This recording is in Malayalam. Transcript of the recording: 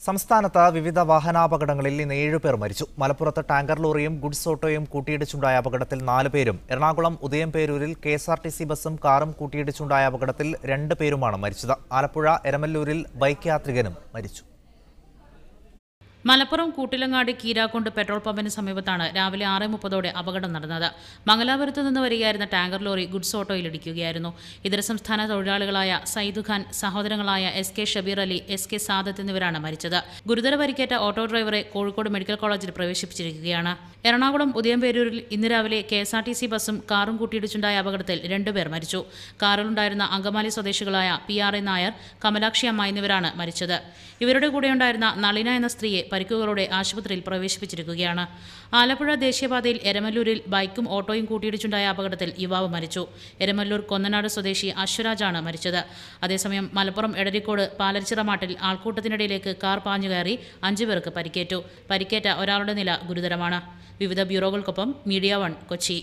സംസ്ഥാനത്ത് വിവിധ വാഹനാപകടങ്ങളിൽ ഇന്ന് 7 പേർ മരിച്ചു. മലപ്പുറത്ത് ടാങ്കർ ലോറിയും ഗുഡ്സ് ഓട്ടോയും കൂട്ടിയിടിച്ചുണ്ടായ അപകടത്തിൽ 4 പേരും, എറണാകുളം ഉദയംപേരൂരിൽ കെഎസ്ആർടിസി ബസും കാറും കൂട്ടിയിടിച്ചുണ്ടായ അപകടത്തിൽ 2 പേരുമാണ് മരിച്ചത്. ആലപ്പുഴ എരമല്ലൂരിൽ ബൈക്ക് യാത്രികനും മരിച്ചു. മലപ്പുറം കൂട്ടിലങ്ങാടി കീരാക്കുണ്ട് പെട്രോൾ പമ്പിന് സമീപത്താണ് രാവിലെ 6:30 അപകടം നടന്നത്. മംഗലാപുരത്ത് നിന്ന് വരികയായിരുന്ന ടാങ്കർ ലോറി ഗുഡ്സ് ഓട്ടോയിൽ ഇടിക്കുകയായിരുന്നു. ഇതര സംസ്ഥാന തൊഴിലാളികളായ സയ്യിദ് ഖാൻ, സഹോദരങ്ങളായ S K Shabeer Ali, S K Sadath എന്നിവരാണ് മരിച്ചത്. ഗുരുതര പരിക്കേറ്റ ഓട്ടോ ഡ്രൈവറെ കോഴിക്കോട് മെഡിക്കൽ കോളേജിൽ പ്രവേശിപ്പിച്ചിരിക്കുകയാണ്. എറണാകുളം ഉദയംപേരൂരിൽ ഇന്ന് രാവിലെ കെഎസ്ആർടിസി ബസും കാറും കൂട്ടിയിടിച്ചുണ്ടായ അപകടത്തിൽ 2 പേർ മരിച്ചു. കാറിലുണ്ടായിരുന്ന അങ്കമാലി സ്വദേശികളായ PRA നായർ, കമലാക്ഷി അമ്മ എന്നിവരാണ് മരിച്ചത്. ഇവരുടെ കൂടെയുണ്ടായിരുന്ന നളിന എന്ന സ്ത്രീയെ പരിക്കുകളോടെ ആശുപത്രിയിൽ പ്രവേശിപ്പിച്ചിരിക്കുകയാണ്. ആലപ്പുഴ ദേശീയപാതയിൽ എരമല്ലൂരിൽ ബൈക്കും ഓട്ടോയും കൂട്ടിയിടിച്ചുണ്ടായ അപകടത്തിൽ യുവാവ് മരിച്ചു. എരമല്ലൂർ കൊന്നനാട് സ്വദേശി അശ്വരാജാണ് മരിച്ചത്. അതേസമയം മലപ്പുറം എടരിക്കോട് പാലരിച്ചിറമാട്ടിൽ ആൾക്കൂട്ടത്തിനിടയിലേക്ക് കാർ പാഞ്ഞുകയറി 5 പേർക്ക് പരിക്കേറ്റു. പരിക്കേറ്റ ഒരാളുടെ നില ഗുരുതരമാണ്. വിവിധ ബ്യൂറോകൾക്കൊപ്പം മീഡിയ 1 കൊച്ചി.